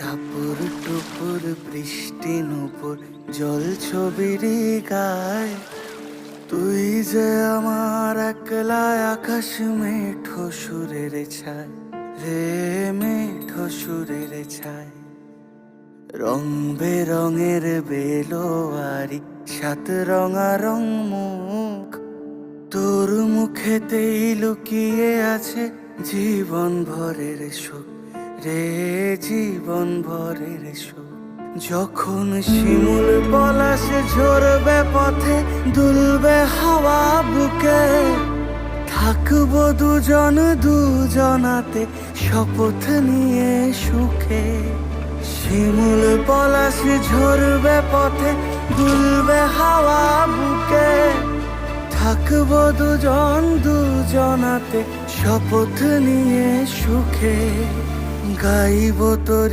টাপুর টুপুর বৃষ্টি নুপুর জল ছবিরি গায়, তুই যে আমার একলা আকাশ মেঠো সুরের ছায় রে, মেঠো সুরের ছায়। রং বেরঙের বেলোয়ারি সাত রঙা মুখ, তোর মুখেতেই লুকিয়ে আছে জীবন ভরের সুখ রে, জীবন ভরের সুখ। যখন শিমুল পলাশ ঝরবে পথে, দুলবে হাওয়া বুকে, থাকবো দুজন দুজনাতে শপথ নিয়ে সুখে। শিমুল পলাশ ঝরবে পথে, দুলবে হাওয়া বুকে, থাকবো দুজন দুজনাতে শপথ নিয়ে সুখে। গাইব তোর